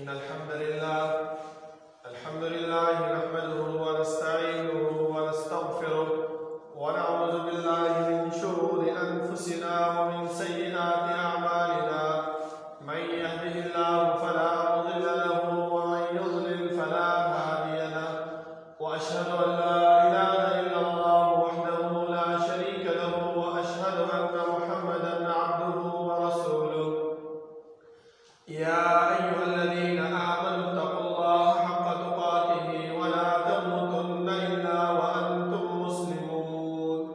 إن الحمد لله نحمده ونستعينه ونستغفره ونعوذ بالله من شرور أنفسنا ومن سيئات أعمالنا من يهده الله فلا مضل له ومن يضلل فلا هادي له وأشهد أن لا إله إلا الله وحده لا شريك له وأشهد أن محمدا عبده ورسوله يا أيها الذين آمنوا اتقوا الله حق تقاته ولا تموتن إلا وأنتم مسلمون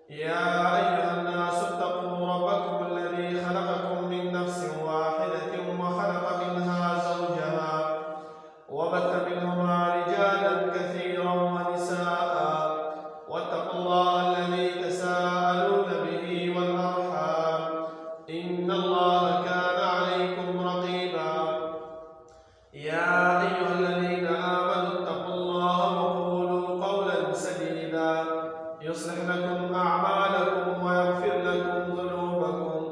يا أيها الناس اتقوا ربكم الذي خلقكم من نفس واحدة وخلق منها زوجها وبث منهما رجالا كثيرا ونساء واتقوا الله الذي تساءلون به والأرحام إن الله كان عليكم رقيبا يا أيها الذين آمنوا اتقوا الله وقولوا قولا سديدا يصلح لكم أعمالكم ويغفر لكم ذنوبكم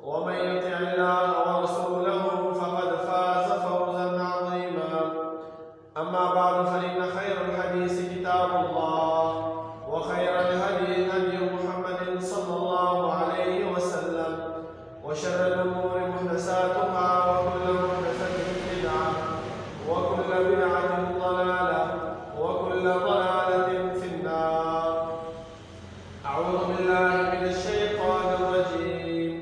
ومن يطع الله ورسوله فقد فاز فوزا عظيما أما بعد فإن خير الحديث كتاب الله وخير الهدي هدي محمد صلى الله عليه وسلم وشر الأمور محدثاتها وكل محدثة بدعة وكل بدعة ضلالة وكل ضلالة في النار. أعوذ بالله من الشيطان الرجيم.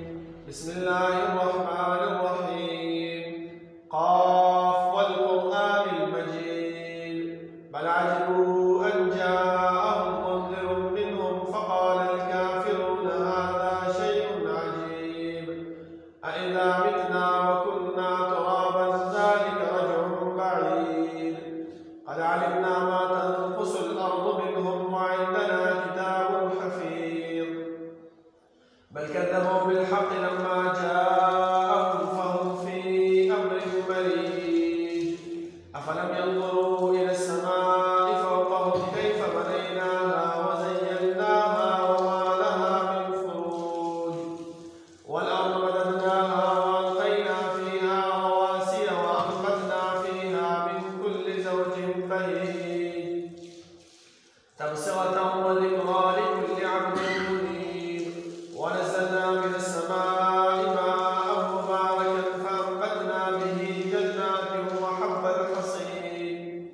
بسم الله الرحمن الرحيم. قاف والقرآن المجيد بل عجبوا أن جاءهم منذر منهم فقال الكافرون هذا شيء عجيب أإذا متنا وكنا ترابا ذلك رجع بعيد قد علمنا ما تنقص الأرض منهم وعندنا كتاب حفيظ بل كذبوا بالحق لما جاءهم فهم في أمر مريج أفلم ينظروا إلى السماء فوقهم كيف بنيناها وزيناها وما لها من فروج والأرض مددناها وألقينا فيها رواسي وأنبتنا فيها من كل زوج بهيج تبصرة وذكرى لكل عبد منيب ونزلنا من السماء ماء مباركا فأنبتنا به جنات وحب الحصيد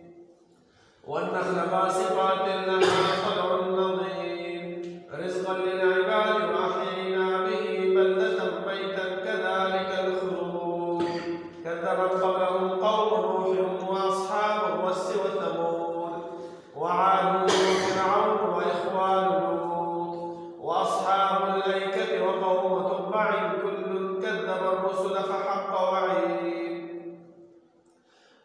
والنخل باسقات لها طلع نضيد رزقا للعباد وأحيينا به بلدة ميتا كذلك الخروج كذبت قبلهم قوم نوح وأصحاب الرس وثمود وعاد وفرعون وإخوان لوط وأصحاب الأيكة وقوم تبع كل كذب الرسل فحق وعيد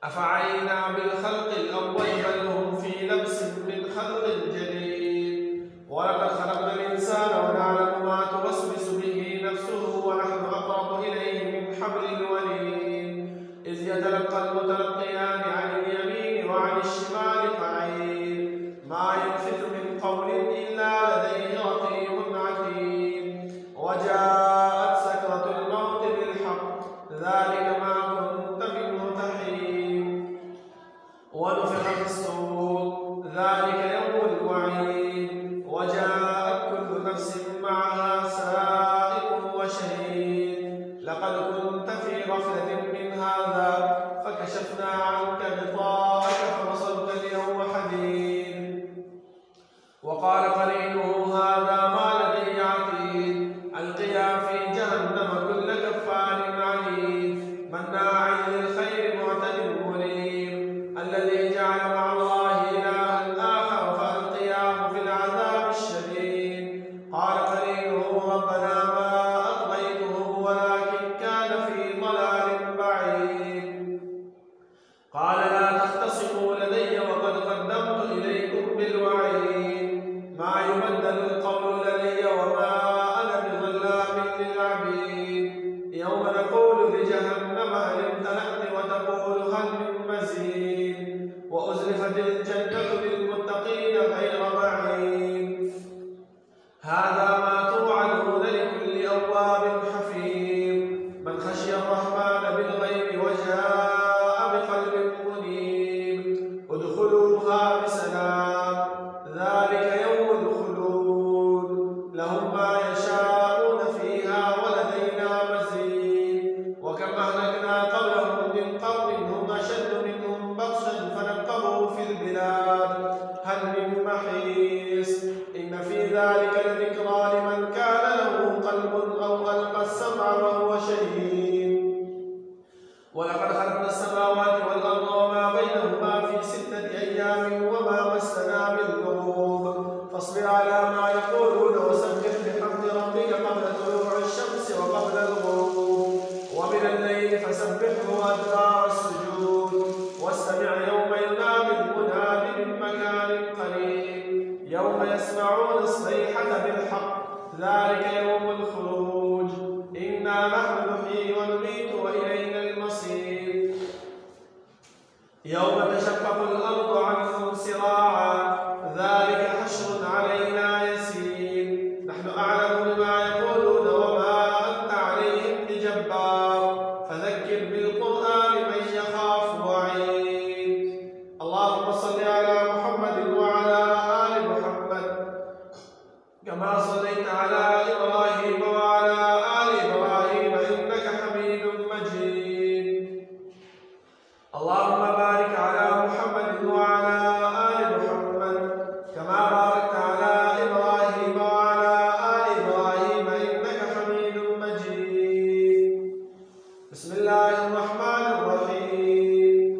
أفعينا بالخلق الأول بل هم في لبس من خلق جديد ولقد خلقنا الإنسان ونعلم ما توسوس به نفسه ونحن أقرب إليه من حبل الوريد إذ يتلقى المتلقيان عن اليمين وعن الشمال قعيد ما يلفظ من قول إلا لديه رقيب عتيد وجاءت سكرة الموت بالحق ذلك ما كنت منه تحيد ونفخ في الصور ذلك يوم الوعيد وجاءت كل نفس معها سائق وشهيد لقد كنت في غفلة من هذا فكشفنا عنك غطاءك فبصرك اليوم حديد وقال قرينه هذا ما لدي عتيد ألقيا في جهنم كل كفار عنيد مناع للخير معتد مريب الذي جعل مع الله إلها آخر فألقياه في العذاب الشديد قال قرينه ربنا ما أطغيته ولكن كان في ضلال بعيد قال لا تختصموا لدي وقد قدمت إليكم بالوعيد ما يبدل القول لدي وما أنا بظلام للعبيد يوم نقول لجهنم هل امتلأت وتقول هل من مزيد وأزلفت الجنة للمتقين غير بعيد هذا ما توعدون لكل أواب حفيظ من خشي الرحمن بالغيب وجاء إنا نحن نحيي ونميت وإلينا المصير يوم تشقق الأرض عنهم سراعا ذلك حشر علينا يسير نحن أعلم بما يقولون وما أنت عليهم بجبار فذكر بالقرآن من يخاف وعيد اللهم صل على محمد وعلى آل محمد كما صليت على إبراهيم وعلى آل إبراهيم إنك حميد مجيد اللهم بارك على محمد وعلى آل محمد كما باركت على إبراهيم وعلى آل إبراهيم إنك حميد مجيد بسم الله الرحمن الرحيم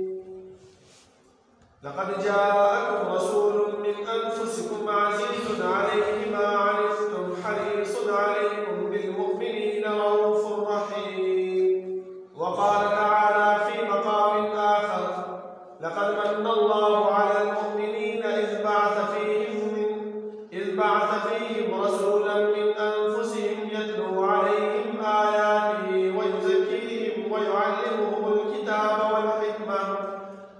لقد جاءكم رسول من أنفسكم عزيز عليه ما عنتم حريص عليكم بالمؤمنين رؤوف رحيم وقال تعالى في مقام آخر لقد من الله على المؤمنين إذ بعث فيهم رسولا من أنفسهم يتلو عليهم آياته ويزكيهم ويعلمهم الكتاب والحكمة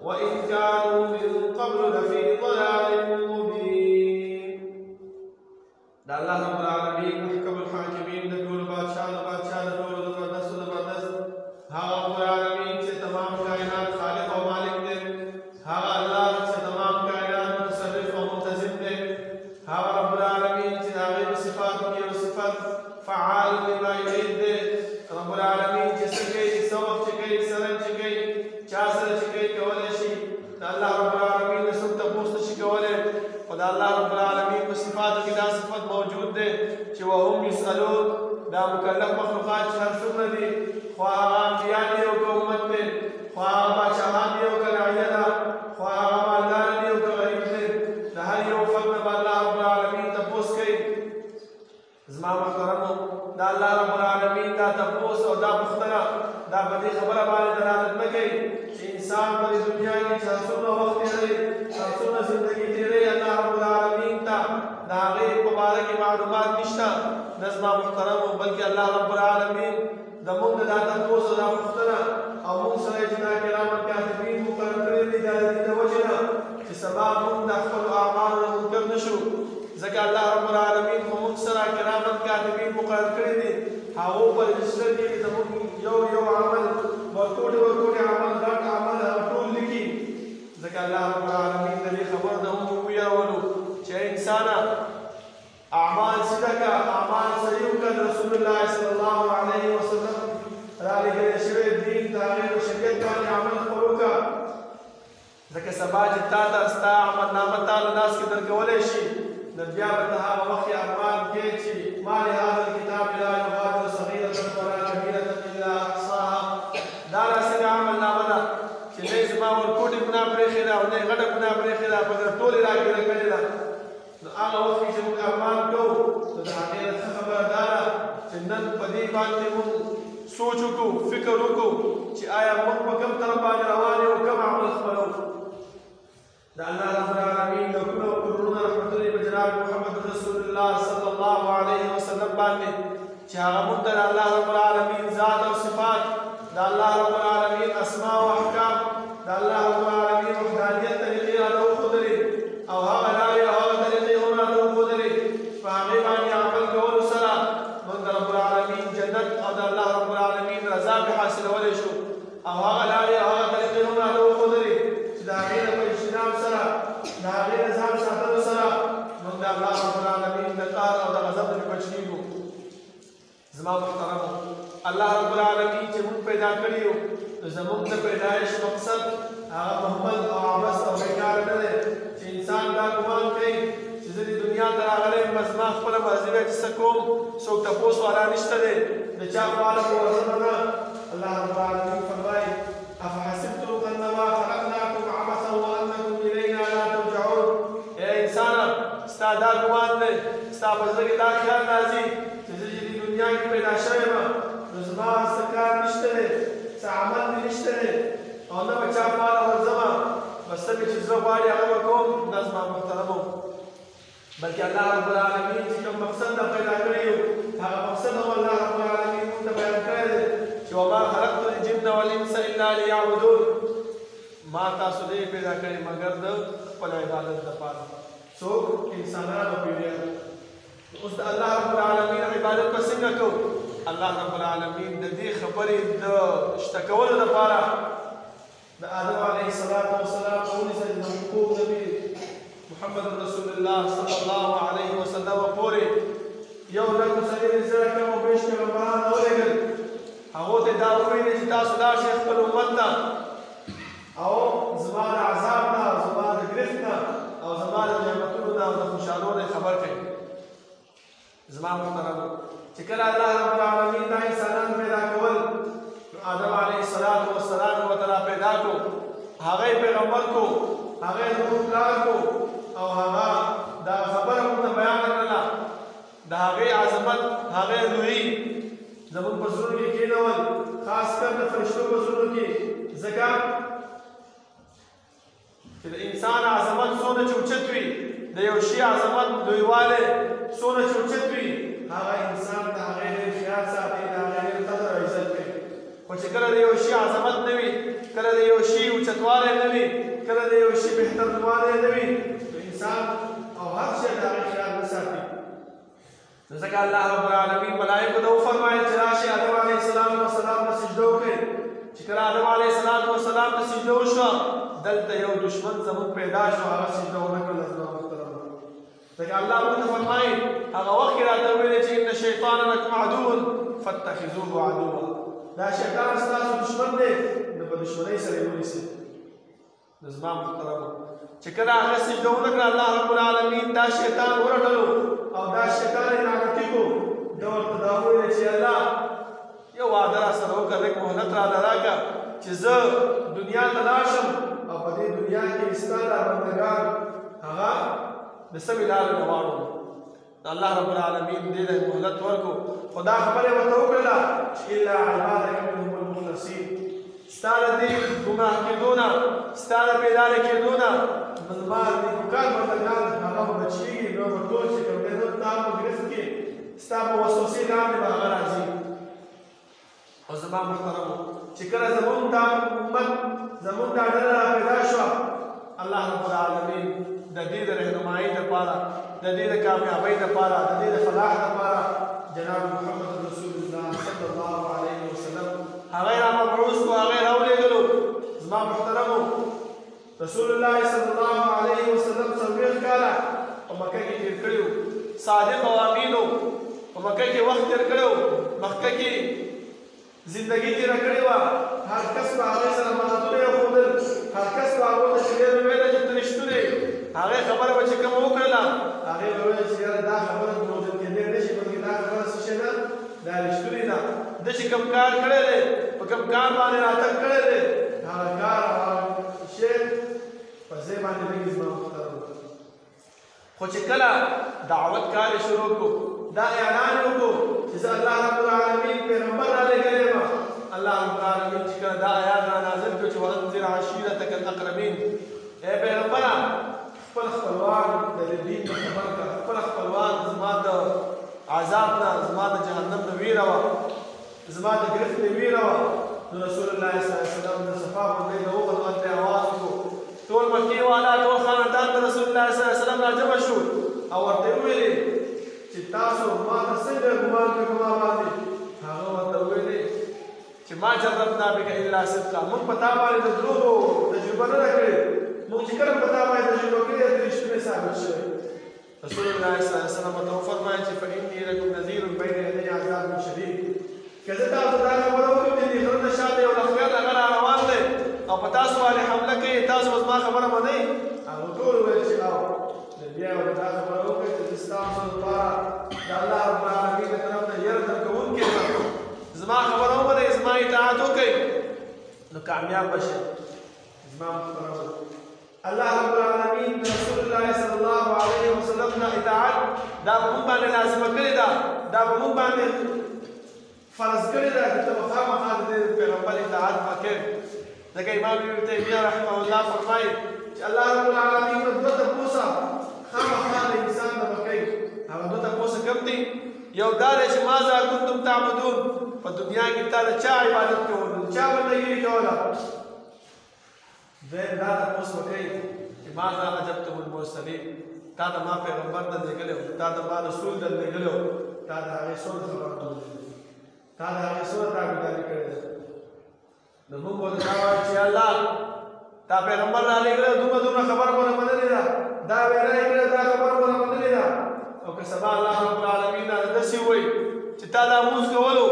وإن كانوا من قبل لفي ضلال مبين دا الله رب العالمين محكم الحاكمين نقول بادشاہ نقول زبردست ها رب العالمین سے تمام کائنات خالق و مالک دے ها اللہ سے تمام کائنات متصرف و منتظم دے ها رب العالمین سے آغیب صفات کی و صفت فعال لما يريد دے رب العالمین سے سکئی سوق چکئی سرن چکئی چاسر چکئی کولشی دا اللہ رب العالمین نے سب تبوست شکولے خدا اللہ رب العالمین کو صفات کی دا صفت موجود دے چی وهم يسألون دا مکلف مخلوقات شهر سنة دي خواها انبیاء دیو که امت دے خواها بادشاہان دیو که رعیدہ خواها مالدار دیو که غریب دے دا ہر یو فرد با اللہ رب العالمین تپوس کئی زمان محترمو دا اللہ رب العالمین دا تپوس اور دا مخترہ دا بدی خبر بانی دلالت نکئی چی انسان پر دنیا کی چہسونہ وقت دے چہسونہ زندگی تیرے اللہ رب العالمین تا دا غیر مبارک معلومات نشتا نظمہ محترمو بلکہ اللہ رب العالمین دا مند دا تپوس دا مخترہ او مند سرے جنا کرامت کاتبین مقرر کردی دا دا وجنا چی سباب مند اخفل اعمال دا منکر نشو زکا اللہ رب العالمین خو مند سرے کرامت کاتبین مقرر کردی ہاو پر رجسٹر کی دا مند یو عمل ورکوٹی عمل غٹ عمل اٹول لکی زکا اللہ رب العالمین دا خبر دا ہم ویرولو چی انسانا اعمال صدقہ اعمال صحیح رسول اللہ صلی اللہ علیہ وسلم رالی گئے شوئے دین تاغیر و شریعت کانی عمل خلو کا ذکر سبا جتا تا استا عمل نامتا لناس کی درکولے شی نبیاء بتہا وقی اعمال کے چی مالی هذا الكتاب لا يغادر صغيرة ولا كبيرة إلا أحصاها دارا سنگ عمل نامنا چی نئی زما ورکوٹی گناہ پریخی دا و نئی غٹا گناہ پریخی دا پگر تولی راکی رکلی دا آغا وقتی چې موږ ارمان کوو نو د هغې نه ښه خبره دا ده چې نن په دې باندې موږ سوچ وکړو فکر وکړو چې آیا موږ په کوم طرف باندې روان یو کوم عمل خپلو د الله رب العالمین لکونه او کورونه رحمتونه په جناب محمد رسول الله صلی الله علیه وسلم باندې چې هغه موږ ته د الله رب العالمین ذات او صفات د الله رب العالمین اسماء او احکام د الله رب العالمین وحدانیت طریقې راته وښودلې او هغه لارې او هغه طریقې رضا به حاصلولی شو او هغه لارې او هغه طریقې هم راته وښودلې چې د هغې نه په اجتناب سره د هغې نه ځان ساتلو سره موږ د الله رب العالمین د قهر او د غضب نه بچ کېږو زما محترمو الله رب العالمین چې موږ پیدا کړي یو زموږ د پیدایش مقصد هغه محمد او عبس او بیکاره نه دی چې انسان دا ګمان کوي چې زه د دنیا ته راغلی یم بس ما خپله مرضي وی چې څه کوم څوک تپوس والا نشته دی د چا خواله په وزنه نه الله رب العالمین فرمایي افحسبتم انما خلقناکم عبثا وانکم الینا لا ترجعون ای انسانه ستا دا ګمان دی ستا په زړه کې دا خیال راځي چې زه د دنیا کې پیدا شوی یم نو زما څه کار نشته دی څه عمل مې نشته دی او نه به چا خواله ورځمه بس څه مې چې زه غواړي هغه به کوم دا زما محترمو بلکې الله رب العالمین چې کوم مقصد نه پیدا کړی یو هغه مقصد هم الله رب العالمین موږ ته بیان ما تاسو دې پیدا کړی مگر د خپل عبادت لپاره څوک انسانان او پیریان اوس د الله رب العالمین عبادت په څنګه کوو الله رب العالمین د دې خبرې د شته کولو لپاره د آدم علیه السلام ونیسه د حقوق نبی محمد رسول الله صلی الله علیه وسلم پورې یو لږ څلور زره کم او بیش پیغمبران راولېږل هغو ته دا وویلې چې تاسو لاړ شئ خپل امت ته او زما د عذاب نه او زما د ګرفت نه او زما د نعمتونو نه او د خوشحالو نه خبر کړئ زما محترمو چې کله الله رب العالمین دا انسانان پیدا کول آدم علیه السلام ورته پیدا کړو هغه پیغمبر کو هغه زموږ پلار کو او هغه دا خبره موږ ته بیان کړله د هغې عظمت هغې لویي زموږ په زړونو کې کېنول خاص کر د فرشتو په زړونو کې ځکه چې د انسان عظمت څونه چې اوچت وي د یو شي عظمت لویوالی څونه چې اوچت وي هغه انسان د هغې ډېر خیال ساتي د هغې ډېر قدر او عزت کوي خو چې کله د یو شي عظمت نه وي کله د یو شي اوچتوالی نه وي کله د یو شي بهتروالی نه وي نو انسان او هر شی د هغې خیال نه ساتي نو ځکه الله رب العالمین ملایکو ته وفرمایل چې راشئ آدم علیه السلام ته سجده وکړئ چې کله آدم علیه السلام ته سجده وشوه دلته یو دشمن زموږ پیدا شو هغه سجده ونه کړله زما محترمو ځکه الله موږ ته فرمایي هغه وخت کې راته وویلې چې ان الشیطان لکم عدو فاتخذوه عدوا دا شیطان ستاسو دشمن دی نو په دشمنۍ سره یې ونیسئ نو زما محترمو چې کله هغه سجده ونه کړه الله رب العالمین دا شیطان ورټلو او دا شیطان یې لعنتي کړو ده ورته دا وویلې چې الله یو وعده راسره وکړه لږ مهلت راله راکړه چې زه دنیا ته لاړ شم او په دې دنیا کې ستا دا بندګان هغه د سمې لارې نه واړوم الله رب العالمین دې ته مهلت ورکړو خو دا خبره یې ورته وکړله چې الا عبادک منهم المخلصین ستا د دې ګمراه کېدو نه ستا د پیداله کېدو نه زما نیکوکان بندګان هغه به بچېږي نو به ټول چې کوم دی ستا په ګرفت کې ستا په وسوسې لاندې به هغه راځي او زما محترمو چې کله زمونږ دا امت زمونږ دا ډله راپیدا شوه الله رب العالمین د دې د رهنمایۍ دپاره د دې د کامیابۍ دپاره د دې د فلاح دپاره جناب محمد رسول الله صلی الله علیه وسلم هغه را مبعوث کړو هغه یې راولېږلو زما محترمو رسول الله صلی الله علیه وسلم 40 کاله په مکه کې تېر کړي وو صادق او امین و په مکه کې وخت تېر کړی و مکه کې زندگی تېره کړې وه هر کس به هغې سره مهارتونه یې ښودل هر کس به هغو ته چې ډېر ویله چې ته رښتونې هغې خبره به چې کومه وکړله هغې به ویله چې یاره دا خبره موجود کېدی نه شي بلکې دا خبره څه شی ده دا رښتونې ده ده چې کوم کار کړی دی په کوم کار باندې راتګ کړی دی هغه کار او هغه شی په ځای باندې لږ زما محترم خو چې کله دعوت کار یې شروع کړو دا اعلان وکړو چې زه الله رب العالمین پیغمبر رالېږلی یم الله رب العالمین چې کله دا آیات را نازل کړو چې وانذر عشیرتک الاقربین ای پیغمبره خپل خپلوان د دین نه خبر کړه خپل خپلوان زما د عذاب نه زما د جهنم نه ویره وه زما د ګرفت نه ویره وه نو رسول الله صلی الله علیه وسلم د صفا غونډۍ نه وخت ورته اواز وکړو ټول مکې والا ټول خاندان د رسول الله صلی الله علیه وسلم راجمع شو او ورته یې وویلې چې تاسو ما ته څنګه ګمان کوئ په ما باندې هغه ورته وویلې چې ما جربنا بک الا صدقا موږ په تا باندې د دروغو تجربه نه ده کړې موږ چې کله په تا باندې تجربه کړې ده رښتونی ثابت شوی رسول الله صلی الله علیه وسلم ورته وفرمایل چې فاني لکم نذیر بین یدی عذاب شدید که زه تاسو دا خبره وکړم چې د غره نه شاته یو لښکر هغه را روان دی او په تاسو باندې حمله کوي تاسو به زما خبره منئ هغه ټول وویل چې او بیا یې ورته دا خبره وکړه چې زه ستاسو لپاره د الله رب العالمین له طرف نه یره درکوونکی یم زما خبره ومنئ زما اطاعت وکړئ نو کامیاب به شئ زما محترمو الله رب العالمین د رسول الله صلی الله علیه وسلم نه اطاعت دا به موږ باندې لازمه کړې ده دا به موږ باندې فرض کړې ده چې ته به خامخا د دې پیغمبر اطاعت به کوې ځکه امام ابن تیمیه رحمه الله فرمایي چې الله رب العالمین به دوه تپوسه خامخا د انسان نه به کوي هغه دوه تپوسه کوم دي یو دا دی چې ماذا کنتم تعبدون په دنیا کې تا د چا عبادت کوله چا بندګي کوله دویم دا تپوس وکړئ چې ماذا اجبتم المرسلین تا د ما پیغمبر نه لېږلی و تا د ما رسول نه لېږلی و تا د هغې څومره خبره منلې تا د هغې څومره تابعداري کړې ده نو موږ ورته دا وایو چې الله تا پیغمبر را لېږلی دومره خبره مونه منلې ده دا وینا یې کړې دا خبره مونه منلې ده او که سبا الله رب العالمین راته داسې ووایي چې تا دا لمونځ کولو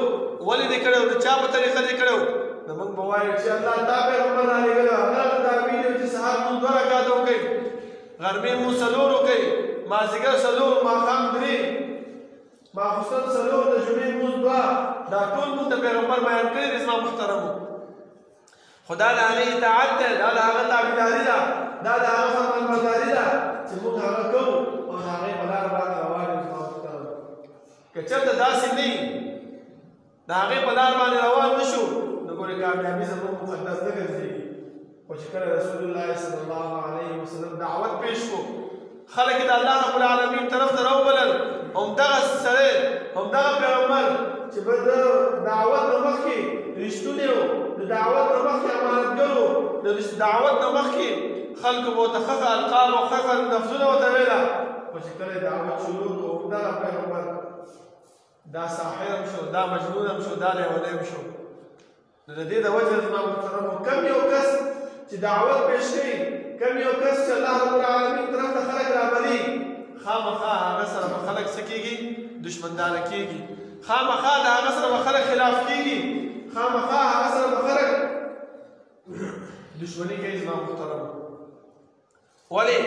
ولې دې کړی و د چا په طریقه دې کړی و نو موږ به وایو چې الله تا پیغمبر را لېږلی هغه راته دا ویلي و چې سهار مونځ 2 رکعاته وکړئ غرمې مونځ 4 وکړئ مازدیګر 4 ماښام 3 ماخوستن 4 د جمعې مونځ 2 دا ټول مونږ د پیغمبر بیان کړي دي زما محترمو خو دا د هغې اطاعت دی دا د هغه تابعداري ده دا د هغه فرمانبرداري ده چې موږ هغه کوو او د هغې په لاره باندې روان یو زما محترمو که چېرته داسې نه وي د هغې په لار باندې روان نه شو نو ګورې کامیابي زموږ مقدس نه ګرځېږي خو چې کله رسول الله صلی الله علیه وسلم دعوت پیش کړو خلک یې د الله رب العالمین طرف ته راوبلل همدغه سړی همدغه پیغمبر چې به د دعوت نه مخکې رښتونی و د دعوت نه مخکې امانتګر و د دعوت نه مخکې خلکو به ورته ښه القاب او ښه لفظونه ورته ویله خو چې کله یې دعوت شروع کړو همدغه پیغمبر دا ساحر هم شو دا مجنون هم شو دا لیونی هم شو نو د دې د وجې زما محترمو کم یو کس چې دعوت پیش کوي کم یو کس چې الله رب العالمین طرف ته خلک رابلي خامخا هغه سره به خلک څه کېږي دشمندانه کېږي خامخا د هغه سره به خلک خلاف کېږي خامخا هغه سره به خلک دشمني کوي زما محترمو ولې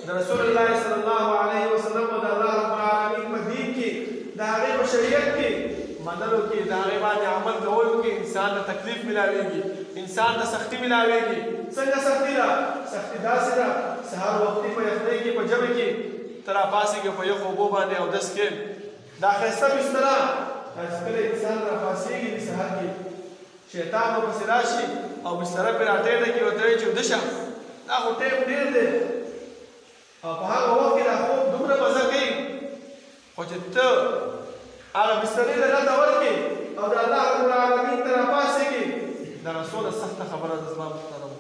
د رسول الله صلی الله علیه وسلم او د الله رب العالمین په دین کې د هغې په شریعت کې منلو کې د هغې باندې عمل کولو کې انسان ته تکلیف ملاویږي انسان ته سختي ملاویږي څنګه سختي ده سختي داسې ده سهار وختي په یخنۍ کې په ژمي کې ته راپاڅېږې په یخو اوبو باندې اودس کې دا ښایسته بستره دا چې کله انسان راپاڅېږي د سهار کې شیطان به پسې راشي او بستره پرې راټیټه کړي ورته وایي چې ویده شه دا خو ټیم ډېر دی او په هغه وخت کې دا خوب دومره مزه کوي خو چې ته هغه بسترې له راته ورکړې او د الله رب العالمین ته راپاڅېږې دا څومره سخته خبره ده زما محترمو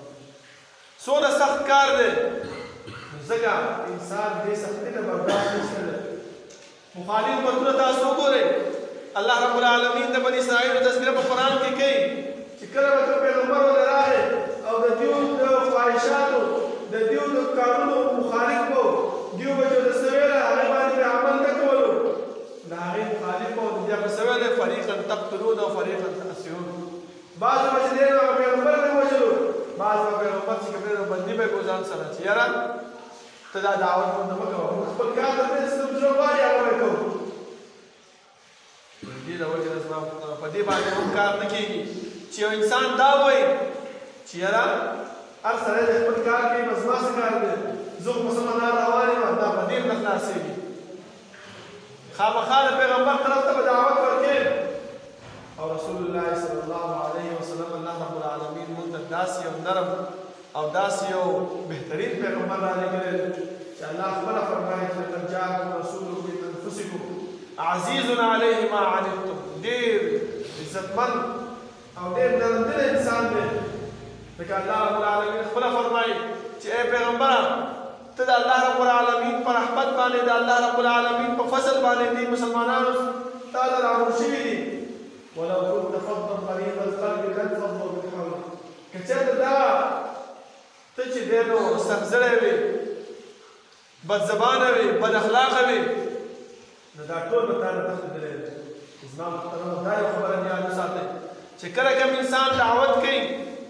څومره سخت کار دی نو ځکه انسان دې سختۍ ته برداشت نشته دی مخالف متونه تاسو وګورئ الله رب العالمین د بني اسرائیلو تذکره په قرآن کې کوي چې کله به کوم پیغمبر ورته راغی او د دیو د خواهشاتو د دیو د کارونو مخالف به دیو به چې ورته څه ویله هغې باندې به عمل نه کولو د هغې مخالف به ورته بیا به څه ویلی فریقا تقتلون او فریقا تأسرون بعض به چې دی نو هغه پیغمبر به وژلو بعض به پیغمبر چې کوم دی نو بندي به یې کړو ځان سره چې یاره ته دا دعوت ورته مه کوه موږ خپل کار ته پرېږدې څه زړه غواړي هغه به کوو د دې د وجې نه زما په دې باندې هم کار نه کېږي چې یو انسان دا وایي چې یاره هر سړی د خپل کار کوي بس زما څه کار دی زه خو مسلمانان روان یم دا په دې نه خلاصېږي خامخا د پیغمبر طرف ته به دعوت ورکړې او رسول الله صلی الله علیه وسلم الله رب العالمین موږ ته داسې یو نرم او داسې یو بهترین پیغمبر رالېږلی چې الله خپله فرمایي چې لقد جاءکم رسول من انفسکم عزیز علیه ما عنتم ډېر عزتمن او ډېر نرمدلی انسان دی لکه الله رب العالمین خپله فرمایي چې ای پیغمبره ته د الله رب العالمین په رحمت باندې د الله رب العالمین په فضل باندې دي مسلمانانو تا ته راغون شوي دي ولو كنت فظا غليظ القلب لانفضوا من حولك که چېرته دا ته چې دی نو سختزړی وې بدزبانه وې بد اخلاقه وې نو دا ټول به تا نه تښتېدلی دی زما محترمو دا یو خبره دې یاد وساتئ چې کله کوم انسان دعوت کوي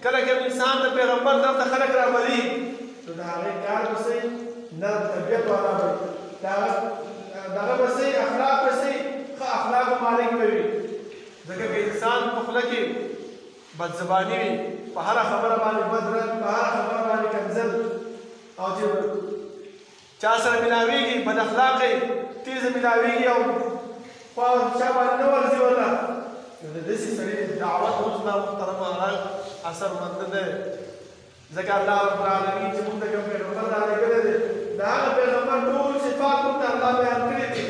کله کوم انسان د پیغمبر طرف ته خلک رابلي نو د هغې کار به صحیح نرم طبیعت والا به وي دغه به صحیح اخلاق به صحیح ښه اخلاقو مالک به وي ځکه که انسان په خوله کې بدزباني وي په هره خبره باندې بد رد په هره خبره باندې کنځل او چې چا سره ملاوېږي بد اخلاقه تیزه ملاوېږي او خوا چا باندې نه ورځي ورته نو د داسې سړي دعوت اوس دا محترمه هغه اثرمند دی ځکه الله رب العالمین چې موږ ته کوم پیغمبر رالېږلی دی د هغه پیغمبر ټول صفات موږ ته الله بیان کړي دي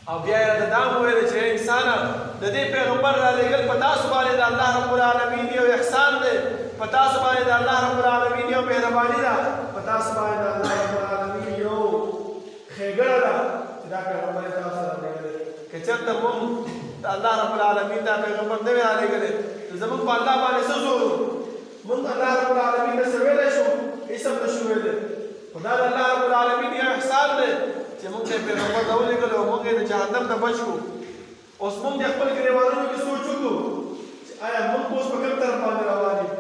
او بیا یې راته دا هم وویل چې انسانه د دې پیغمبر رالېږل په تاسو باندې د الله رب العالمین یو احسان دی په تاسو باندې د الله رب العالمین یو مهرباني ده په تاسو باندې د الله رب العالمین یو ښېګړه ده چې دا پیغمبر یې تاسو سره لېږلی که چېرته مونږ د الله رب العالمین دا پیغمبر نه وي رالېږلی نو زمونږ په الله باندې څه زور و مونږ الله رب العالمین ته څه ویلی شو هېڅ هم نه شو ویلی خو دا د الله رب العالمین یو احسان دی چې مونږ ته یې پیغمبر راولېږلی او مونږ یې د جهنم نه بچ کړو اوس مونږ د خپل ګرېوانونو کې سوچ وکړو چې آیا مونږ اوس په کوم طرف باندې روان یو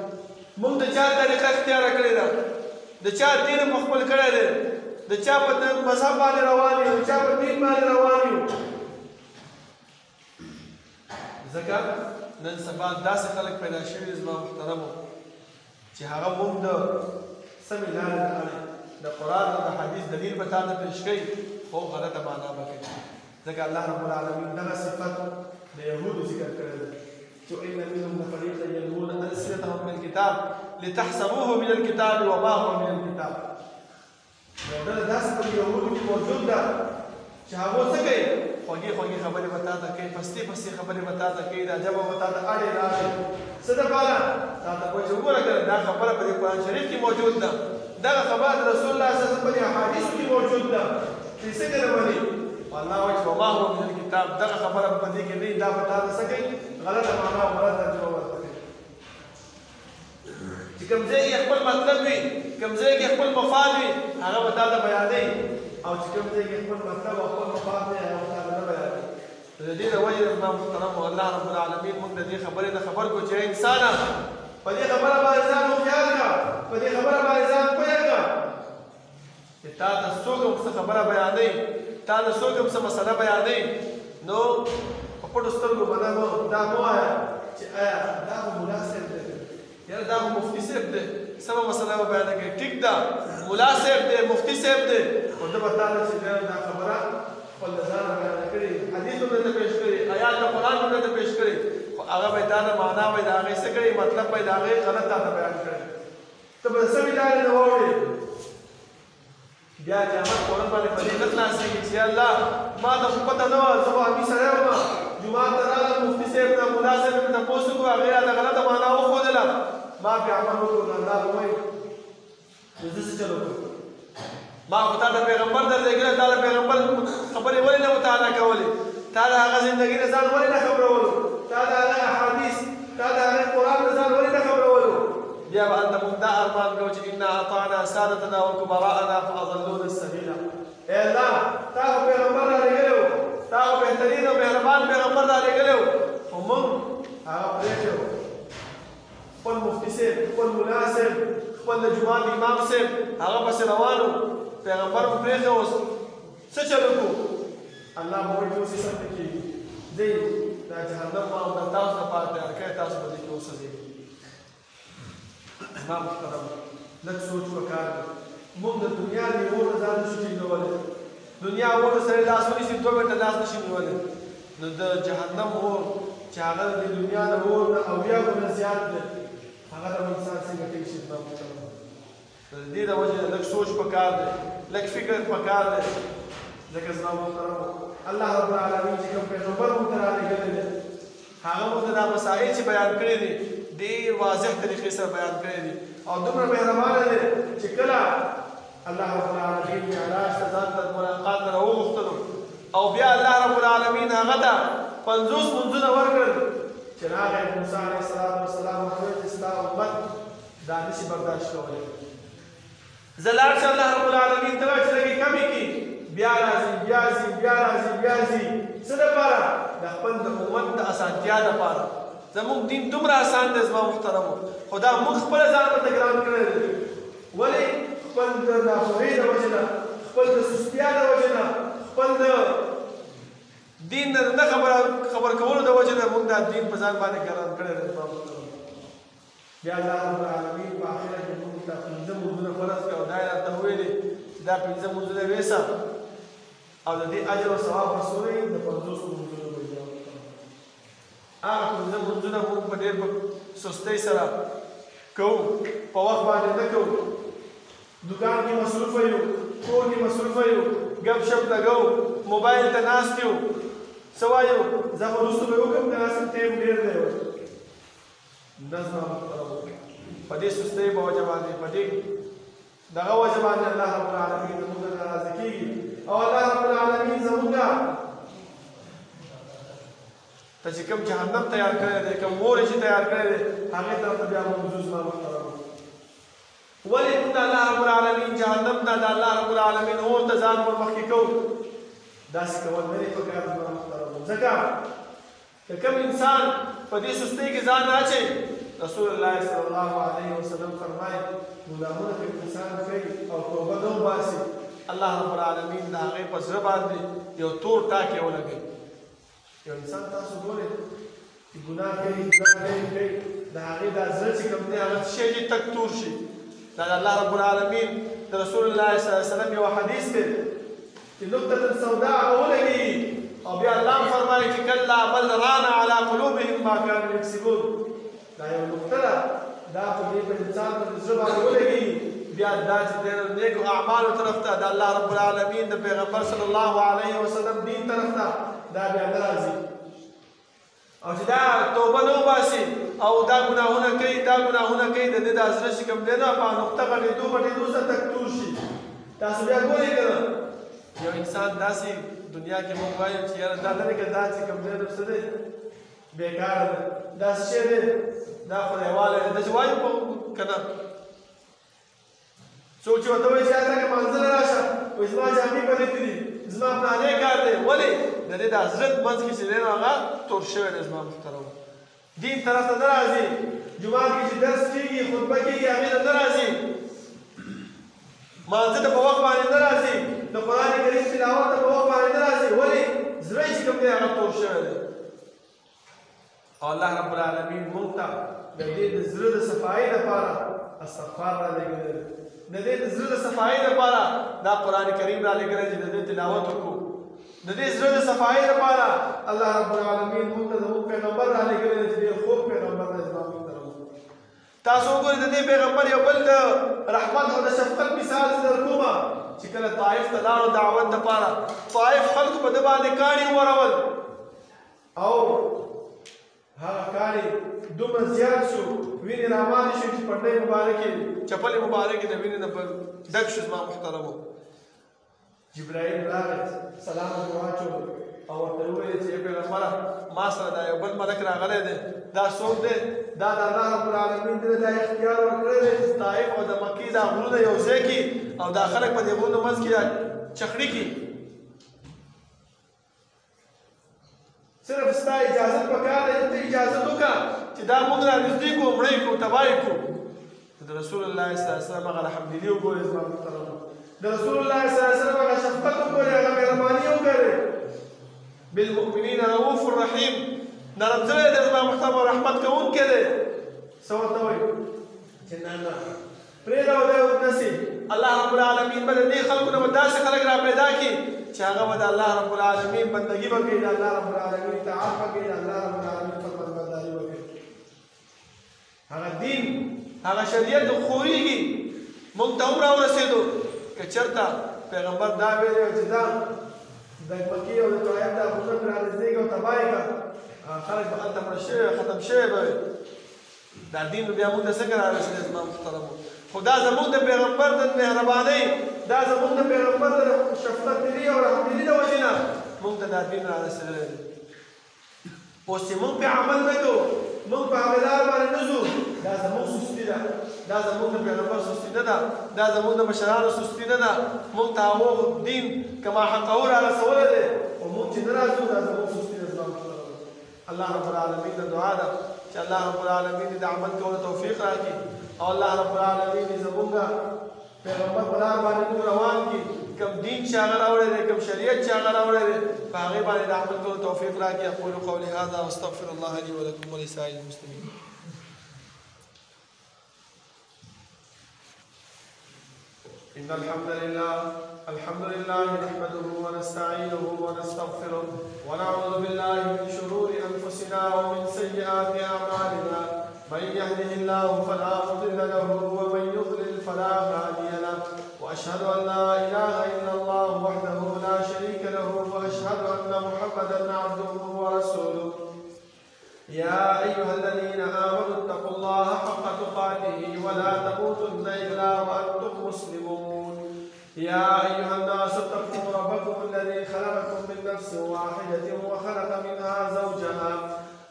مونږ د چا طریقه اختیاره کړې ده د چا دین مو خپل کړی دی د چا په مذهب باندې روان یو د چا په دین باندې روان یو ځکه نن سبا داسې خلک پیدا شوي دي زما محترمو چې هغه مونږ د سمې لارې نه اړوي د قرآن او د حدیث دلیل به تا ته پېش کوي خو غلطه معنا به کوي ځکه الله رب العالمین دغه صفت د یهودو ذکر کړی دی چې ان منهم لفریقا یلوون السنتهم بالکتاب لتحسبوه من الكتاب وما هو من الكتاب یو ډله داسې په یهودو کې موجود ده چې هغه څه کوي خوږې خوږې خبرې به تا ته کوي پستې پستې خبرې به تا ته کوي دا ژبه به تا ته اړې راشي څه دپاره تا ته وایي چې وګوره که دا خبره په دې قرآن شریف کې موجود ده دغه خبره د رسول الله صلی الله علیه وسلم په دې احادیثو کې موجود ده چې څنګه نه مني الله وایي چې وما هو من الکتاب دغه خبره په دې کې نه دا به تا ته څه کوي غلطه معنا او غلط ترجمه ورته کوي چې کوم ځای کې خپل مطلب وي کوم ځای کې خپل مفاد وي هغه به تا ته بیانوي او چې کوم ځای کې خپل مطلب او خپل مفاد وي هغه به تا ته نه بیانوي د دې د وجې نه زما محترمو الله رب العالمین موږ د دې خبرې نه خبر کړو چې انسانه په دې خبره باندې ځان هوښیار کړه په دې خبره باندې ځان پوه کړه چې تا ته څوک هم څه خبره بیانوي تا ته څوک هم څه مسله بیانوي نو په پټو سترګو باندې دا مه وایه چې آیا دا خو ملا صاحب دی یاره دا خو مفتي صاحب دی سمه مسله به بیانه کوي ټیک ده ملا صاحب دی مفتي صاحب دی خو ده به تا ته چې دا خبره خپل د ځانه بیانه کړې حدیث هم درته پېښ کړي آیات د قرآن هم درته پېښ کړي خو هغه به تا ته معنا به د هغې څه کړي مطلب به د هغې غلط تا ته بیان کړي ته به د سمې لارې نه واوړې بیا قیامت قرآن باندې په دې نه خلاصېږي چې الله ما ته خو پته نه وه زه خو حمي سړی وم جومات ته راغلم مفتي صاحب ته ملا صاحب مې تپوس وکړو هغې راته غلطه معنا وښودله ما پرې عمل وکړو نو الله به وایي نو زه څه چل وکړم ما خو تا ته پیغمبر درلېږلی تا د پیغمبر خبرې ولې نه مطالعه کولې تا د هغه زندګي نه ځان ولې نه خبرولو تا د هغه احادیث تا د هغه قرآن نه ځان ولې نه خبرولو بیا به هلته موږ دا ارمان کوو چې انا اطعنا سادتنا وکبراءنا فاضلونا السبیلا ای الله تا خو پیغمبر رالېږلی و تا خو بهترین او مهربان پیغمبر رالېږلی و خو موږ هغه پرېښی و خپل مفتي صاحب خپل ملا صاحب خپل د جومات امام صاحب هغه پسې روان و پیغمبر مو پرېښی اوس څه چل وکړو الله به وایي چې اوس یې څه نه کېږي ځئ دا جهنم ما او د تاسو لپاره تیار کړی تاسو به دې کې وسوځېږئ زما محترم لږ سوچ پکار دی موږ د دنیا د اور نه ځان نشو ټینګولی دنیا اور سره لاس ونیسي 2 منټه لاس نشي نیولی نو د جهنم اور چې هغه د دنیا د اور نه اویا ګونه زیات دی هغه د انسان څنګه ټینګ شي زما محترم د دې د وجې نه لږ سوچ پکار دی لږ فکر پکار دی ځکه زما محترم الله رب العالمین چې کوم پیغمبر موږ ته رالېږلی دی هغه موږ ته دا مسایل چې بیان کړي دي ډېر واضح طریقې سره بیان کړی دي او دومره مهربانه دی چې کله الله رب العالمین معراج ته ځان ته ملاقات ته راوغوښتلو او بیا الله رب العالمین هغه ته 50 منځونه ورکړل چې راغی موسی علیه السلام ورته وویل چې ستا امت دا نشي برداشت کولی زه لاړ شم الله رب العالمین ته وایي چې لږې کمې کړي بیا راځي بیا ځي بیا راځي بیا ځي څه دپاره د خپل د امت د اسانتیا دپاره زموږ دین دومره آسان دی زما محترمو خو دا موږ خپله ځان ورته ګران کړی دی ولې خپل د ناپوهۍ د وجې نه خپل د سستیا د وجې نه خپل د دین نه خبر کولو د وجې نه موږ دا دین په ځان باندې ګران کړی دی زما محترمو بیا الله رب العالمین په آخره کې موږ ته 5 منځونه فرض کړه او دا یې راته وویلې چې دا 5 منځونه ویسه او د دې اجر او ثواب رسولی د 50 منځونو هغه 5 منځونه موږ په ډېر سستۍ سره کوو په وخت باندې نه کوو دکان کې مصروفه یو کور کې مصروفه یو ګپ شپ لګو موبایل ته ناست یو څه وایو زه خو وروسته به وکړم که ناسم ټیم ډېر دی نه زما محترمو په په دې سستۍ په وجه باندې په دې دغه وجه باندې الله رب العالمین زموږ نه راضي کېږي او الله رب العالمین زموږ ته چې کوم جهنم تیار کړی دی کوم اور چې تیار کړی دی هغې طرف ته بیا موضوع زما محترم ولې موږ د الله رب العالمین جهنم ته د الله رب العالمین اور ته ځان ور مخکې کوو داسې کول نه دی پکار زما محترم ځکه که کوم انسان په دې سستۍ کې ځان اچوي رسول الله صلی الله علیه وسلم فرمایي ګناهونه که انسان کوي او توبه نه وباسي الله رب العالمین د هغې په زړه باندې یو تور ټاکې ولګوي یو انسان تاسو ګورئ چې ګناه کوي کوي د هغې دا زړه چې کوم دی هغه شی چې تک تور شي دا د الله رب العالمین د رسول الله صلی الله علیه وسلم یو حدیث دی چې نقطة سوداء ولګي او بیا الله فرمایي چې کلا بل ران على قلوبهم ما كانوا يكسبون دا یو نقطه ده دا په دې په انسان په زړه باندې ولګي بیا دا چې د نیکو اعمالو طرف ته د الله رب العالمین د پیغمبر صلی الله علیه وسلم دین طرف ته دا بیا نه راځي او چې دا توبه نه وباسي او دا ګناهونه کوي د دې د زړه چې کوم دی نه په نقطه غټېدو سره تک تور شي تاسو بیا ګورئ که نه یو انسان داسې دنیا کې موږ وایو چې یاره دا لرې که دا چې کوم دی نو څه دی بېکاره ده داسې شی دی دا خدایواله دی داسې وایو که نه څوک چې ورته وایي چې هلته که منزله راشه وایي زما جامې پلیتې دي زما پلانې کار دی ولې د دې دا زړه منځ کې چې دی نو هغه تور شوی دی زما محترم دین طرف ته نه راځي جومات کې چې درس کېږي خطبه کېږي هغې ته نه راځي مانځه ته په وخت باندې نه راځي د قرآن کریم تلاوت ته په وخت باندې نه راځي ولې زړه چې کوم دی هغه تور شوی دی او الله رب العالمین موږ ته د دې د زړه د صفایۍ لپاره استغفار رالېږلی دی د دې د زړه د صفایۍ لپاره دا قرآن کریم رالېږلی چې د دې تلاوت وکړو د دې زړه د صفایۍ لپاره الله رب العالمین موږ ته زموږ پیغمبر رالېږلی دی چې ډېر خوږ پیغمبر دی زما محترمو تاسو وګورئ د دې پیغمبر یو بل د رحمت او د شفقت مثال زه درکومه چې کله طایف ته لاړو دعوت دپاره طایف خلکو په ده باندې کاڼي وورول او هغه کاڼي دومره زیات شو وینې رامالې شو چې پنډۍ مبارکې چپلې مبارکې د وینې نه ډک شو زما محترمو جبرائیل راغی سلام ورته واچولو او ورته وویل چې پیغمبره ما سره دا یو بل ملک راغلی دی دا څوک دی دا د الله رب العالمین دی دا اختیار ورکړی دی چې طایف او د مکې دا غرونه یو ځای کړي او دا خلک په دې غرونو منځ کې چخړي کړي صرف ستا اجازت پکار دی ته اجازت وکړه چې دا موږ رانږدې کړو مړی کړو تباه یې کړو د رسول الله صلی الله علیه وسلم هغه رحمدلي وګورئ زما محترمو د رسول الله صلی الله علیه وسلم هغه شفقت وګورئ هغه مهرباني وګورئ بالمؤمنین رؤوف الرحیم نرم زړی دی زما محترمو رحمت کوونکی دی څه ورته وایي چې نه پرېږده او دی ورنسي الله رب العالمین به د دې خلکو نه به داسې خلک را پیدا کړي چې هغه به د الله رب العالمین بندګي به کوي د الله رب العالمین اطاعت به کوي د الله رب العالمین فرمانبرداري به کوي هغه دین هغه شریعت خورېږي موږ ته هم راورسېدو که چېرته پیغمبر دا ویلی وی چې دا د مکې او د طایف دا غرونه مې رانږدې کړه او تباه یې کړه خلک به هلته مړه شوي ختم شوي به وي دا دین بیا موږ ته څنګه رارسېدی زما محترمو خو دا زموږ د پیغمبر د مهربانۍ دا زموږ د پیغمبر د شفقتدلي او رحمدلي د وجې نه موږ ته دا دین رارسېدلی دی اوس چې موږ پرې عمل نه کوو موږ په هغې لار باندې نه ځو دا زموږ سستي ده دا زموږ د پیغمبر سستي نه ده دا زموږ د مشرانو سستي نه ده موږ ته هغو دین که ما حقه رارسولی دی خو موږ چې نه راځو دا زموږ سستي ده زما الله رب العالمین د دعا ده چې الله رب العالمین د عمل کولو توفیق راکړي او الله رب العالمین زموږ پیغمبر په لار باندې موږ روان کړي کوم دین چې هغه راوړی دی کوم شریعت چې هغه راوړی دی په هغې باندې د عمل کولو توفیق راکړي اقول قولي هذا واستغفر الله لي ولكم ولسائر المسلمين إن الحمد لله نحمده ونستعينه ونستغفره ونعوذ بالله من شرور أنفسنا ومن سيئات أعمالنا من يهده الله فلا مضل له ومن يضلل فلا هادي له وأشهد أن لا إله إلا الله وحده لا شريك له وأشهد أن محمدا عبده ورسوله يا أيها الذين آمنوا اتقوا الله حق تقاته ولا تموتن إلا وأنتم مسلمون. يا أيها الناس اتقوا ربكم الذي خلقكم من نفس واحدة وخلق منها زوجها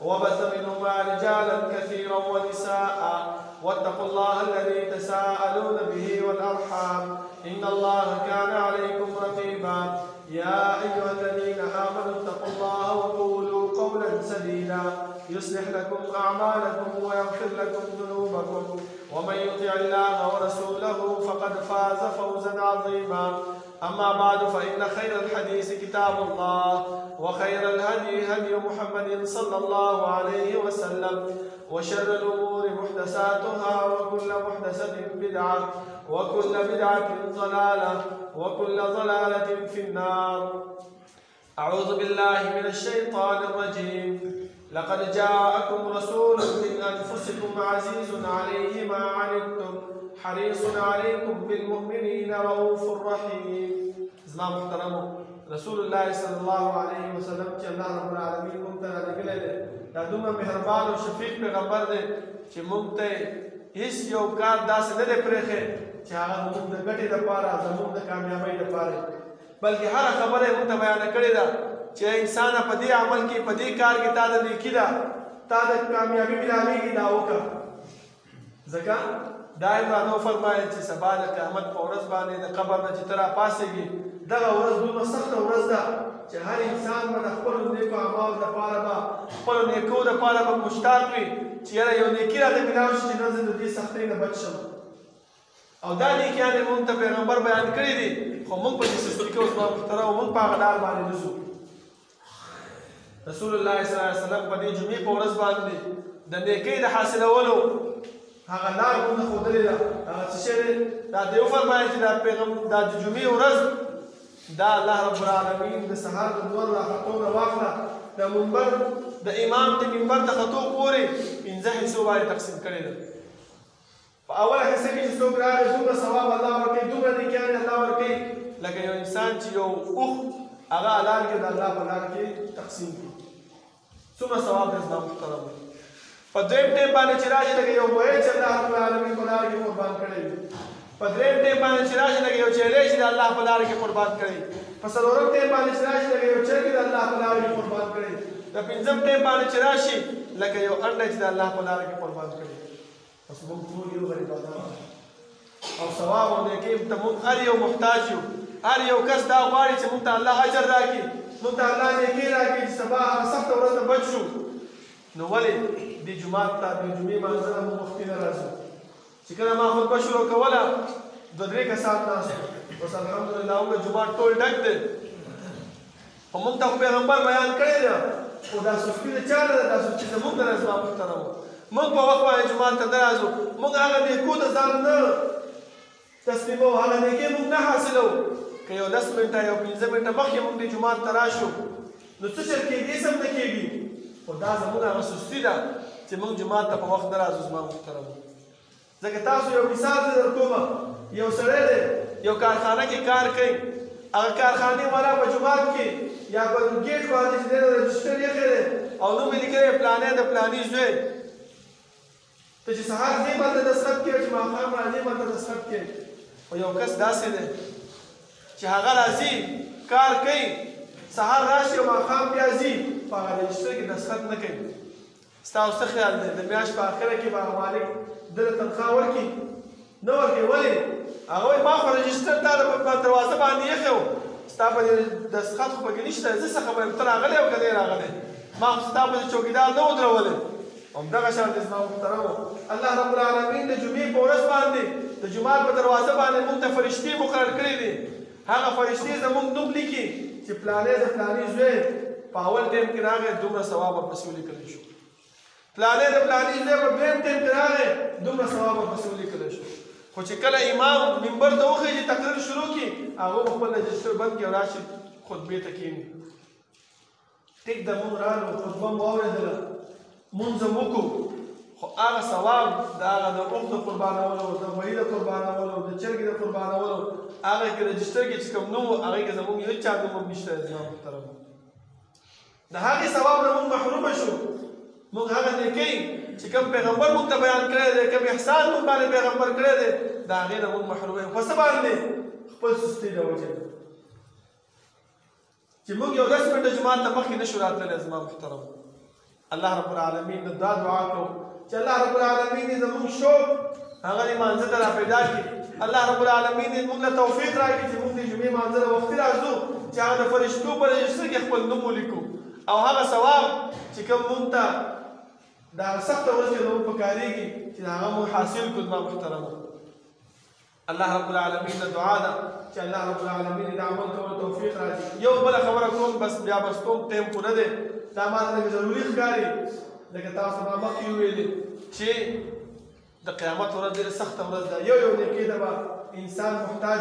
وبث منهما رجالا كثيرا ونساء واتقوا الله الذي تساءلون به والأرحام إن الله كان عليكم رقيبا. يا أيها الذين آمنوا اتقوا الله وقولوا قولا سديدا يصلح لكم أعمالكم ويغفر لكم ذنوبكم ومن يطع الله ورسوله فقد فاز فوزا عظيما. أما بعد فإن خير الحديث كتاب الله وخير الهدي هدي محمد صلى الله عليه وسلم وشر الأمور محدثاتها وكل محدثة بدعة وكل بدعة ضلالة وكل ضلالة في النار. أعوذ بالله من الشيطان الرجيم. لقد جاءكم رسول من أنفسكم عزيز عليه ما عنتم حريص عليكم بالمؤمنين رؤوف رحيم. زما محترم رسول الله صلى الله عليه وسلم چې الله رب العالمین موږ ته راغلی دی دا دومره مهربان او شفیق پیغمبر دی چې موږ ته هیڅ یو کار داسې نه دی پرېښی چې هغه زموږ د ګټې لپاره زموږ د کامیابۍ لپاره بلکې هره خبره یې موږ ته بیانه کړې ده چې انسانه په دې عمل کې په دې کار کې تا د نیکي ده تا د کامیابي ملاویږي دا وکړه. ځکه دا یې راته وفرمایل چې سبا د قیامت په ورځ باندې د قبر نه چې ته راپاڅېږي دغه ورځ دومره سخته ورځ ده چې هر انسان به د خپلو نیکو اعمالو دپاره به خپلو نیکو دپاره به مشتاق وي چې یاره یو نیکي راته میلاو شي چې نن زه د دې سختۍ نه بچ شم. او دا نیکیان یې موږ ته پیغمبر بیان کړي دي خو موږ په دې سستي کې اوس زما محترمو موږ په هغه لار باندې نه ځو. رسول الله صلی الله علیه وسلم په دې جمعې په ورځ باندې د نیکۍ د حاصلولو هغه لار موږ ته ښودلې ده. هغه څه شی دی دا ته یې وفرمایل چې دا د جمعې ورځ دا الله رب العالمین د سهار د لمر راختو نه واخله د منبر د امام د منبر د خطو پورې 15 حصو باندې تقسیم کړې ده. په اوله حصه کې چې څوک راغی دومره ثواب الله ورکوي دومره نیکیانې الله ورکوي لکه یو انسان چې یو اوښ هغه لار کې د الله په لار کې تقسیم کړي څومره ثواب دی زما محترمو. په دویم ټیم باندې چې راشي لکه یو غوی چې الله رب العالمین په لار کې قربان کړی وي. په دریم ټیم باندې چې راشي لکه یو چیرې چې د الله په لار کې قربان کړی. په څلورم ټیم باندې چې راشي لکه یو چرګ د الله په لار کې قربان کړی. د پنځم ټیم باندې چې راشي لکه یو انډه چې د الله په لار کې قربان کړی. بس موږ ټول یو غریبان او ثواب او نیکۍ ته موږ هر یو محتاج یو. هر یو کس دا غواړي چې موږ ته الله اجر راکړي موږ ته الله نیکۍ راکړي چې سبا هغه سخته ورځ نه بچ شو. نو ولې دې جومات ته د جمعې مانځه نه موږ مخکې نه راځو چې کله ما خطبه شروع کوله 2-3 کسان ناست اوس الحمدلله موږ جومات ټول ډک دی خو موږ ته خو پیغمبر بیان کړی دی خو دا سستي د چا نه ده دا سستي زموږ نه ده زما محترمو. موږ په وخت باندې جومات ته نه راځو موږ هغه نیکو ته ځان نه تسلیمو هغه نیکۍ موږ نه حاصلو که یو 10 منټه یو 15 منټه مخکې موږ دې جومات ته راشو نو څه چل کېږي هېڅ هم نه کېږي خو دا زموږ هغه سستي ده چې موږ جومات ته په وخت نه راځو زما محترمو. ځکه تاسو یو مثال دې درکوم یو سړی دی یو کارخانه کې کار کوي هغه کارخانې والا په جومات کې یا په ګیټ باندې چې دی رجسټر یې ایښی دی او نوم یې لیکلی پلانی د پلاني زوی ته چې سهار ځې ماته دستخط کوې چې ماښام راځې ماته دستخط کوې. خو یو کس داسې دی چې هغه راځي کار کوي سهار راشي او ماښام بیا ځي په هغه رجسټر کې دستخط نه کوي. ستاسو څه خیال دی د میاشت په اخره کې به هغه مالک دله تنخواه ورکړي نه ورکړي ولې هغه وایي ما خو رجسټر تا په دروازه باندې ایښی و ستا په دستخط خو پکې نشته زه څه خبر یم ته راغلی او که دی راغلی ما خو ستا په چوکیدار نه ودرولی. همدغه شان دی زما محترمو الله رب العالمین د جمعې په ورځ باندې د جومات په دروازه باندې موږ ته فرشتې مقرر کړي دي. هغه فرشتې زموږ نوم لیکي چې پلانی د پلاني زوی په اول ټیم کې راغی دومره ثواب ورپسې ولیکلی شو. پلانی د پلاني زوی په دویم ټیم کې راغی دومره ثواب ورپسې ولیکلی شو. خو چې کله امام منبر ته وخېږي تقریر شروع کړي هغه به خپل رجسټر بند کړي او راشي خطبې ته کښېني. ټیک ده مونږ رالو خطبه مو واورېدله مونځ هم وکړو خو هغه ثواب د هغه د اوښ د قربانولو د مړي د قربانولو د چرګې د قربانولو هغه کې رجسټر کې چې کوم نوم و هغې کې زموږ یو چا نوم هم نشته زما محترمو. د هغې ثواب نه مونږ محرومه شو موږ هغه نیکۍ چې کوم پیغمبر موږ ته بیان کړی دی، کوم احسان موږ باندې پیغمبر کړی دی، د هغې نه موږ محروم یو. په څه باندې؟ خپل سستۍ د وجې چې موږ یو 10 منټه جومات ته مخکې نه شو راتللی. زما محترم الله رب العالمین نه دا دعا کوو چې الله رب العالمین دې زموږ شوق هغه دې مانځه ته را پیدا کړي. الله رب العالمین دې موږ له توفیق راکړي چې موږ د جمعې مانځه له وختي راځو چې هغه د فرشتو په رجسټر کې خپل نوم ولیکو او هغه ثواب چې کوم موږ ته دا سخته ورځ کې زموږ پکارېږي چې هغه موږ حاصل کړو. زما محترمو الله رب العالمین ته دعا ده چې الله رب العالمین دې عمل کولو توفیق راکړي. یو بله خبره کوم بس بیا بس کوم ټایم پوره دی، دا ماته لږ ضروري ښکاري. لکه تاسو ما مخکې وویلې چې د قیامت ورځ ډېره سخته ورځ ده. یو نیکۍ ته به انسان محتاج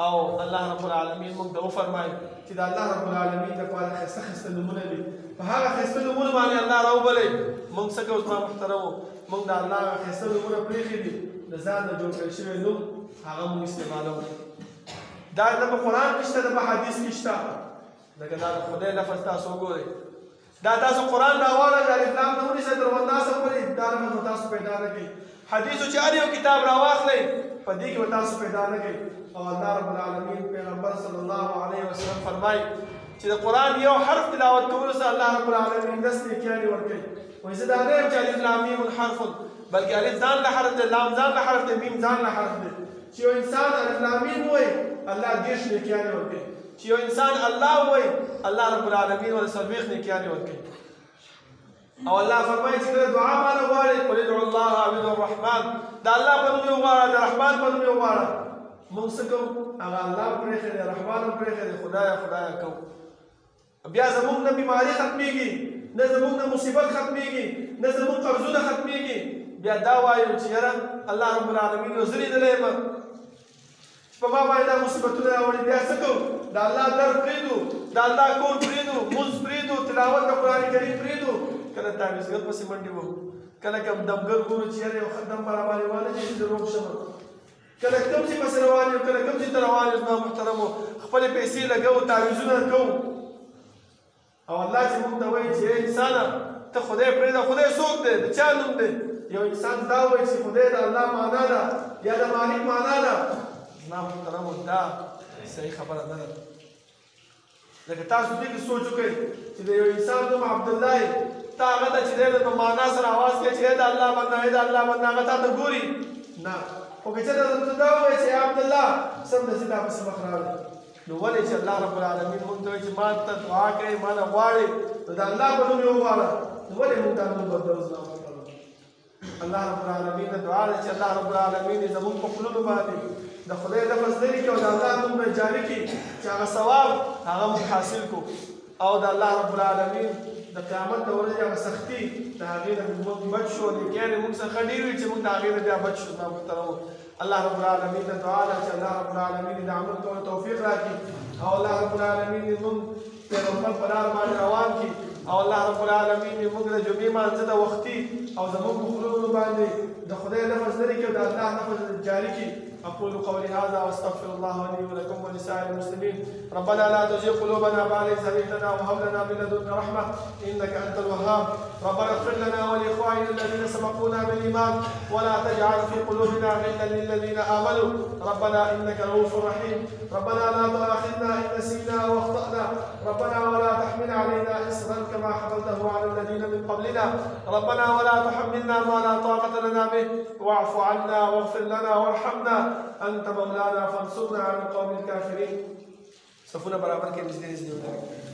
او الله رب العالمین موږ ته وفرمایي چې د الله رب العالمین لپاره ښایسته ښایسته نومونه دي. په هغه ښایسته نومونو باندې الله راوبلئ. موږ څه کوو زما محترمو؟ موږ د الله هغه ښایسته نومونه پرېښي دي، د ځان نه جوړ کړی شوی نوم هغه موږ استعمالوو. دا نه په قرآن کې شته، نه په حدیث کې شته. لکه دا د خدای لفظ تاسو وګورئ، دا تاسو قرآن راواړئ، د الف لام نه ونیسئ تر والناسه پورې، دا لفظ به تاسو پیدا نه کوي. حدیثو چې هر یو کتاب راواخلئ په دې کې به تاسو پیدا نه کوي. او الله رب العالمین پیغمبر صلی الله علیه وسلم فرمایي چې د قرآن یو حرف تلاوت کولو سره الله رب العالمین 10 نیکیانې ورکوي. وایي زه دا نه یم چې الف لام میم حرف، بلکې الف ځان له حرف دی، لام ځان له حرف دی، میم ځان له حرف دی. چې یو انسان الف لام میم وایي الله 10 نیکیانې ورکوي. چې یو انسان الله وایي الله رب العالمین ورته 40 نیکیانې ورکوي. او الله فرمایي چې کله دعا مانه غواړئ قل ادعوا الله او ادعوا الرحمن، د الله په نوم یې وغواړه، د رحمان په نوم یې وغواړه. موږ څه کوو؟ هغه الله پرېښی دی، رحمان هم پرېښی دی، خدایه خدایه کوو. بیا زموږ نه بیماري ختمېږي، نه زموږ نه مصیبت ختمېږي، نه زموږ قرضونه ختمېږي. بیا دا وایو چې یاره الله رب العالمین یو زه لیدلی یم چې په ما باندې دا مصیبتونه راوړي. بیا څه کوو؟ د الله در پرېږدو، د الله کور پرېږدو، مونځ پرېږدو، تلاوت د قرآن کریم پرېږدو. کله تعویذګر پسې منډې وهو، کله کوم دمګر ګورو چې یاره یو ښه دم به راباندې وانه چې زه روغ شم، کله کوم ځای پسې روان یو، کله کوم ځای ته روان یو. زما محترمو خپلې پیسې لګوو، تعویذونه کوو. او الله چې موږ ته وایي چې ای انسانه ته خدای پرېږده. خدای څوک دی؟ د چا نوم دی؟ یو انسان دا وایي چې خدای د الله معنا ده یا د مالک معنا ده. زما محترمو دا صحیح خبره نه ده. لکه تاسو دې کې سوچ وکړئ چې د یو انسان نوم عبدالله تا هغه ته چې دی په معنا سره اواز کوي چې ای د الله بنده، ای د الله بنده، هغه تا ته ګوري نه. خو که چېرته درته دا ووایي چې عبدالله سمدستي تا پسې مخ راوړي. نو ولې چې الله رب العالمین موږ ته وایي چې ما ته دعا کوې، ما نه غواړې، نو د الله په نوم یې وغواړه. نو ولې موږ دا نوم بدلوو؟ زما محترمو الله رب العالمین ته دعا ده چې الله رب العالمین یې زموږ په خولونو باندې د خدای لفظ لري کړي او د الله نوم به جاري کړي چې هغه ثواب هغه موږ حاصل کړو. او د الله رب العالمین د قیامت د ورځې هغه سختي د هغې نه موږ بچ شو، نیکیانې موږ څخه ډېر وي چې موږ د هغې نه بیا بچ شو. زما محترمو الله رب العالمین ته دعا ده چې الله رب العالمین د عمل کولو توفیق راکړي او الله رب العالمین موږ پیغمبر په لار باندې روان کړي او الله رب العالمین موږ د جمعې مانځه د وختي او زموږ په خولونو باندې د خدای لفظ لري کړي او د الله لفظ جاري کړي. أقول قولي هذا وأستغفر الله لي ولكم ولسائر المسلمين. ربنا لا تزغ قلوبنا بعد إذ هديتنا وهب لنا من لدنك رحمة إنك أنت الوهاب. ربنا اغفر لنا ولإخواننا الذين سبقونا بالإيمان ولا تجعل في قلوبنا غلا للذين آمنوا ربنا إنك رؤوف رحيم. ربنا لا تؤاخذنا إن نسينا وأخطأنا ربنا ولا تحمل علينا إصرا كما حملته على الذين من قبلنا ربنا ولا تحملنا ما لا طاقة لنا به واعف عنا واغفر لنا وارحمنا أنت مولانا فانصرنا على القوم الكافرين. صفونا برابر کے نزدې